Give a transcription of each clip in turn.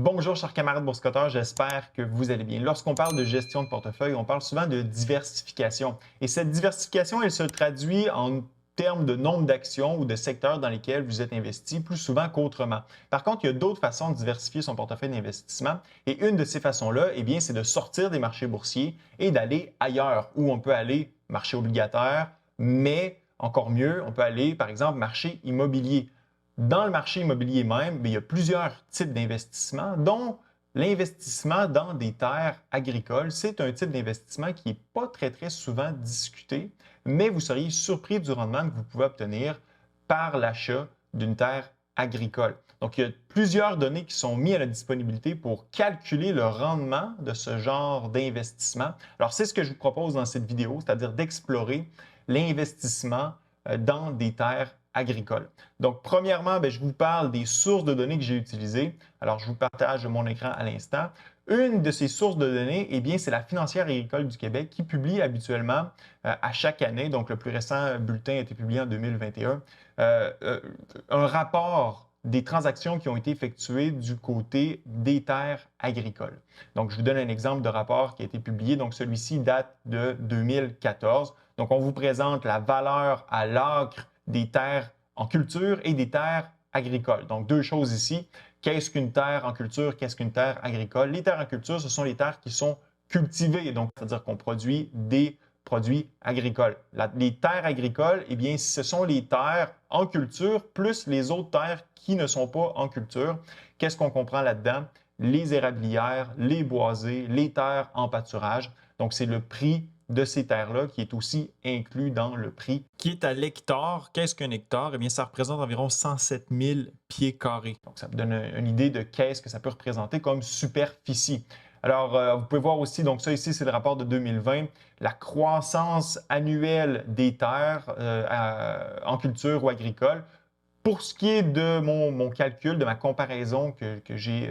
Bonjour chers camarades boursicoteurs, j'espère que vous allez bien. Lorsqu'on parle de gestion de portefeuille, on parle souvent de diversification. Et cette diversification, elle se traduit en termes de nombre d'actions ou de secteurs dans lesquels vous êtes investi plus souvent qu'autrement. Par contre, il y a d'autres façons de diversifier son portefeuille d'investissement et une de ces façons-là, eh bien, c'est de sortir des marchés boursiers et d'aller ailleurs où on peut aller marché obligataire, mais encore mieux, on peut aller par exemple marché immobilier. Dans le marché immobilier même, il y a plusieurs types d'investissements, dont l'investissement dans des terres agricoles. C'est un type d'investissement qui n'est pas très souvent discuté, mais vous seriez surpris du rendement que vous pouvez obtenir par l'achat d'une terre agricole. Donc, il y a plusieurs données qui sont mises à la disponibilité pour calculer le rendement de ce genre d'investissement. Alors, c'est ce que je vous propose dans cette vidéo, c'est-à-dire d'explorer l'investissement dans des terres agricoles. Donc, premièrement, je vous parle des sources de données que j'ai utilisées. Alors, je vous partage mon écran à l'instant. Une de ces sources de données, eh bien, c'est la Financière agricole du Québec qui publie habituellement à chaque année, donc le plus récent bulletin a été publié en 2021, un rapport des transactions qui ont été effectuées du côté des terres agricoles. Donc, je vous donne un exemple de rapport qui a été publié. Donc, celui-ci date de 2014. Donc, on vous présente la valeur à l'acre des terres en culture et des terres agricoles. Donc, deux choses ici. Qu'est-ce qu'une terre en culture? Qu'est-ce qu'une terre agricole? Les terres en culture, ce sont les terres qui sont cultivées, donc c'est-à-dire qu'on produit des produits agricoles. Les terres agricoles, eh bien, ce sont les terres en culture plus les autres terres qui ne sont pas en culture. Qu'est-ce qu'on comprend là-dedans? Les érablières, les boisés, les terres en pâturage. Donc, c'est le prix de ces terres-là qui est aussi inclus dans le prix qui est à l'hectare. Qu'est-ce qu'un hectare? Eh bien, ça représente environ 107 000 pieds carrés. Donc, ça vous donne une idée de qu'est-ce que ça peut représenter comme superficie. Alors, vous pouvez voir aussi, donc ça ici, c'est le rapport de 2020, la croissance annuelle des terres en culture ou agricole. Pour ce qui est de mon calcul, de ma comparaison que j'ai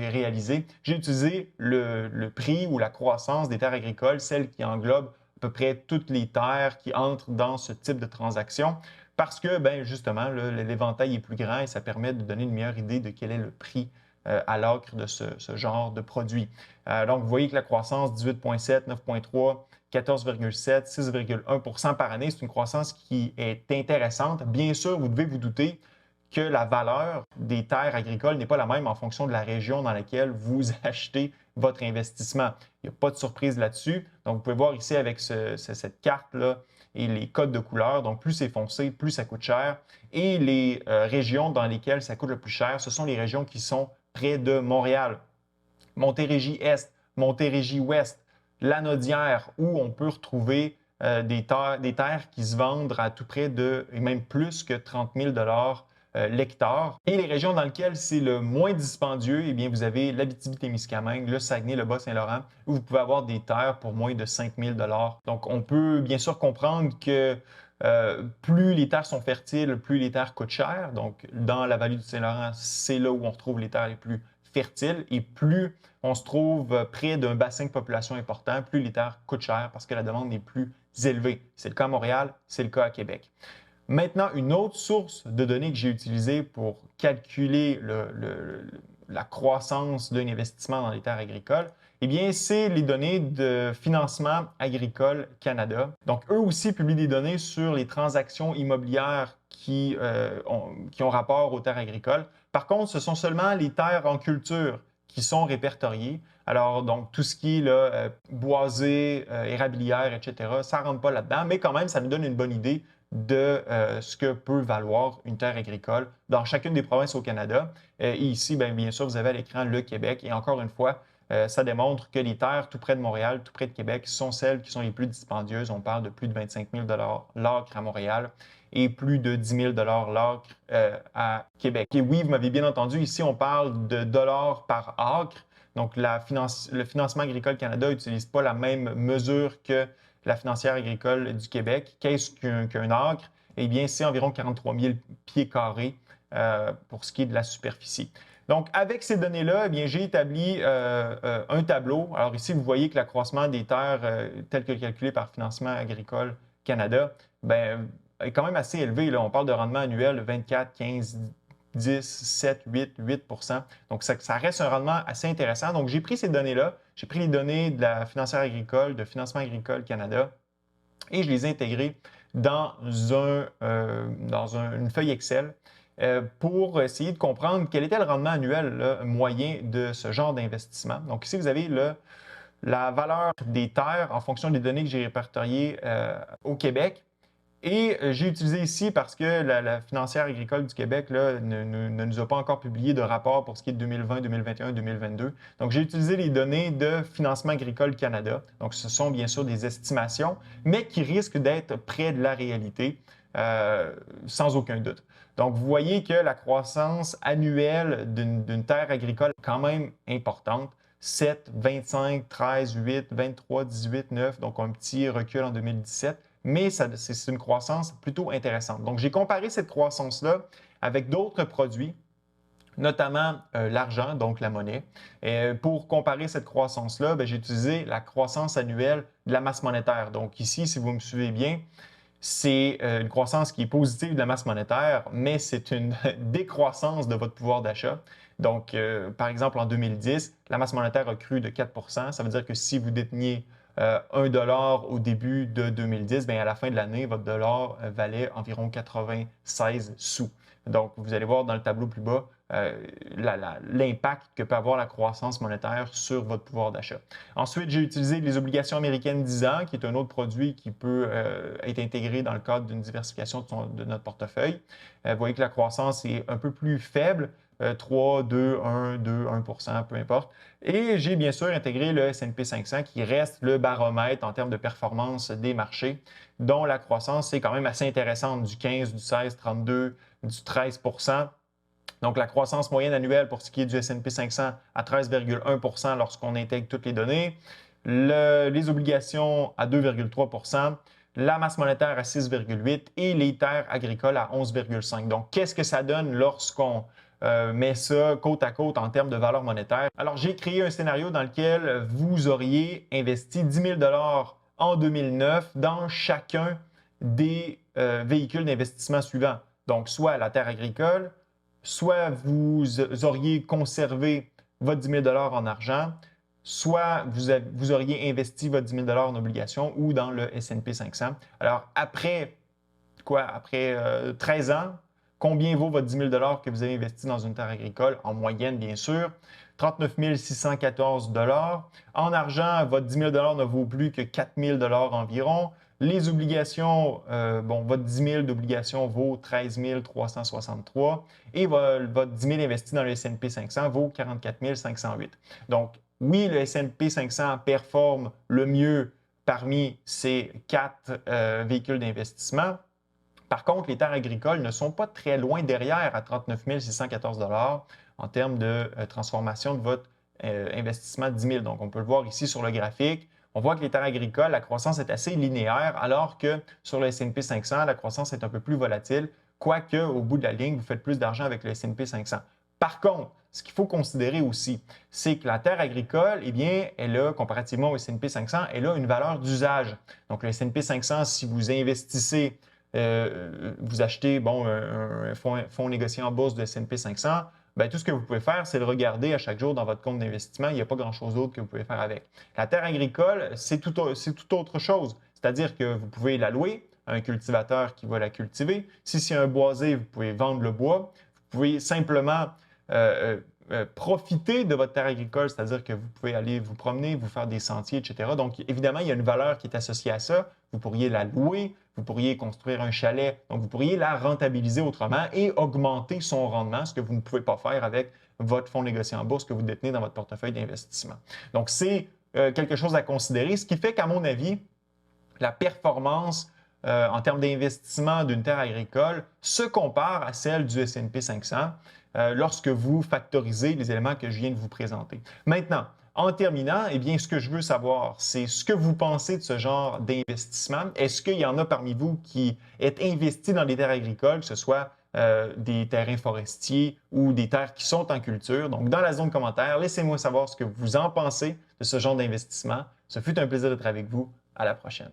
réalisée, j'ai utilisé le prix ou la croissance des terres agricoles, celle qui englobe à peu près toutes les terres qui entrent dans ce type de transaction, parce que, justement, l'éventail est plus grand et ça permet de donner une meilleure idée de quel est le prix à l'acre de ce genre de produit. Donc, vous voyez que la croissance, 18,7, 9,3, 14,7, 6,1 par année. C'est une croissance qui est intéressante. Bien sûr, vous devez vous douter que la valeur des terres agricoles n'est pas la même en fonction de la région dans laquelle vous achetez votre investissement. Il n'y a pas de surprise là-dessus. Donc, vous pouvez voir ici avec cette carte-là et les codes de couleur. Donc, plus c'est foncé, plus ça coûte cher. Et les régions dans lesquelles ça coûte le plus cher, ce sont les régions qui sont près de Montréal. Montérégie-Est, Montérégie-Ouest, Lanaudière, où on peut retrouver des terres qui se vendent à tout près de, et même plus que 30 000 l'hectare. Et les régions dans lesquelles c'est le moins dispendieux, eh bien, vous avez l'Abitibi-Témiscamingue, le Saguenay, le Bas-Saint-Laurent, où vous pouvez avoir des terres pour moins de 5 000 Donc, on peut bien sûr comprendre que plus les terres sont fertiles, plus les terres coûtent cher. Donc, dans la vallée du Saint-Laurent, c'est là où on retrouve les terres les plus fertiles et plus on se trouve près d'un bassin de population important, plus les terres coûtent cher parce que la demande est plus élevée. C'est le cas à Montréal, c'est le cas à Québec. Maintenant, une autre source de données que j'ai utilisée pour calculer la croissance d'un investissement dans les terres agricoles, eh bien, c'est les données de Financement agricole Canada. Donc, eux aussi publient des données sur les transactions immobilières qui ont rapport aux terres agricoles. Par contre, ce sont seulement les terres en culture qui sont répertoriées. Alors, donc, tout ce qui est là, boisé, érablière, etc., ça ne rentre pas là-dedans, mais quand même, ça nous donne une bonne idée de ce que peut valoir une terre agricole dans chacune des provinces au Canada. Et ici, bien sûr, vous avez à l'écran le Québec. Et encore une fois, ça démontre que les terres tout près de Montréal, tout près de Québec, sont celles qui sont les plus dispendieuses. On parle de plus de 25 000 l'acre à Montréal et plus de 10 000 l'acre à Québec. Et oui, vous m'avez bien entendu, ici, on parle de dollars par acre. Donc, le Financement agricole Canada n'utilise pas la même mesure que la Financière agricole du Québec. Qu'est-ce qu'un acre? Eh bien, c'est environ 43 000 pieds carrés pour ce qui est de la superficie. Donc, avec ces données-là, eh bien, j'ai établi un tableau. Alors ici, vous voyez que l'accroissement des terres tel que calculé par Financement agricole Canada, est quand même assez élevé. Là. On parle de rendement annuel de 24, 15, 10, 7, 8, 8 Donc, ça reste un rendement assez intéressant. Donc, j'ai pris ces données-là. J'ai pris les données de la financière agricole, de Financement agricole Canada, et je les ai intégrées dans une feuille Excel pour essayer de comprendre quel était le rendement annuel là, moyen de ce genre d'investissement. Donc, ici, vous avez la valeur des terres en fonction des données que j'ai répertoriées au Québec. Et j'ai utilisé ici parce que la financière agricole du Québec là, ne nous a pas encore publié de rapport pour ce qui est de 2020, 2021, 2022. Donc, j'ai utilisé les données de Financement agricole Canada. Donc, ce sont bien sûr des estimations, mais qui risquent d'être près de la réalité, sans aucun doute. Donc, vous voyez que la croissance annuelle d'une terre agricole est quand même importante. 7, 25, 13, 8, 23, 18, 9, donc un petit recul en 2017. Mais c'est une croissance plutôt intéressante. Donc, j'ai comparé cette croissance-là avec d'autres produits, notamment l'argent, donc la monnaie. Et pour comparer cette croissance-là, j'ai utilisé la croissance annuelle de la masse monétaire. Donc ici, si vous me suivez bien, c'est une croissance qui est positive de la masse monétaire, mais c'est une décroissance de votre pouvoir d'achat. Donc, par exemple, en 2010, la masse monétaire a cru de 4 Ça veut dire que si vous déteniez 1 dollar au début de 2010, bien, à la fin de l'année, votre dollar valait environ 96 sous. Donc, vous allez voir dans le tableau plus bas l'impact que peut avoir la croissance monétaire sur votre pouvoir d'achat. Ensuite, j'ai utilisé les obligations américaines 10 ans, qui est un autre produit qui peut être intégré dans le cadre d'une diversification de notre portefeuille. Vous voyez que la croissance est un peu plus faible, 3, 2, 1, 2, 1 peu importe. Et j'ai bien sûr intégré le S&P 500 qui reste le baromètre en termes de performance des marchés, dont la croissance est quand même assez intéressante, du 15, du 16, 32, du 13 Donc, la croissance moyenne annuelle pour ce qui est du S&P 500 à 13,1 lorsqu'on intègre toutes les données, les obligations à 2,3 la masse monétaire à 6,8 et les terres agricoles à 11,5. Donc, qu'est-ce que ça donne lorsqu'on met ça côte à côte en termes de valeur monétaire? Alors, j'ai créé un scénario dans lequel vous auriez investi 10 000 en 2009 dans chacun des véhicules d'investissement suivants. Donc, soit la terre agricole, soit vous auriez conservé votre 10 000 en argent, soit vous auriez investi votre 10 000 en obligations ou dans le S&P 500. Alors, après 13 ans, combien vaut votre 10 000 que vous avez investi dans une terre agricole? En moyenne, bien sûr, 39 614 En argent, votre 10 000 ne vaut plus que 4 000 environ. Les obligations, votre 10 000 d'obligations vaut 13 363 et votre 10 000 investi dans le S&P 500 vaut 44 508. Donc, oui, le S&P 500 performe le mieux parmi ces 4 véhicules d'investissement. Par contre, les terres agricoles ne sont pas très loin derrière à 39 614 en termes de transformation de votre investissement de 10 000. Donc, on peut le voir ici sur le graphique. On voit que les terres agricoles, la croissance est assez linéaire, alors que sur le S&P 500, la croissance est un peu plus volatile, quoique au bout de la ligne, vous faites plus d'argent avec le S&P 500. Par contre, ce qu'il faut considérer aussi, c'est que la terre agricole, eh bien, elle a, comparativement au S&P 500, elle a une valeur d'usage. Donc, le S&P 500, si vous investissez vous achetez un fonds négocié en bourse de S&P 500, tout ce que vous pouvez faire, c'est le regarder à chaque jour dans votre compte d'investissement. Il n'y a pas grand-chose d'autre que vous pouvez faire avec. La terre agricole, c'est tout autre chose. C'est-à-dire que vous pouvez la louer à un cultivateur qui va la cultiver. Si c'est un boisé, vous pouvez vendre le bois. Vous pouvez simplement profiter de votre terre agricole, c'est-à-dire que vous pouvez aller vous promener, vous faire des sentiers, etc. Donc, évidemment, il y a une valeur qui est associée à ça. Vous pourriez la louer, vous pourriez construire un chalet, donc vous pourriez la rentabiliser autrement et augmenter son rendement, ce que vous ne pouvez pas faire avec votre fonds négocié en bourse que vous détenez dans votre portefeuille d'investissement. Donc, c'est quelque chose à considérer, ce qui fait qu'à mon avis, la performance en termes d'investissement d'une terre agricole se compare à celle du S&P 500 lorsque vous factorisez les éléments que je viens de vous présenter. Maintenant, en terminant, eh bien, ce que je veux savoir, c'est ce que vous pensez de ce genre d'investissement. Est-ce qu'il y en a parmi vous qui est investi dans des terres agricoles, que ce soit des terrains forestiers ou des terres qui sont en culture? Donc, dans la zone commentaire, laissez-moi savoir ce que vous en pensez de ce genre d'investissement. Ce fut un plaisir d'être avec vous. À la prochaine.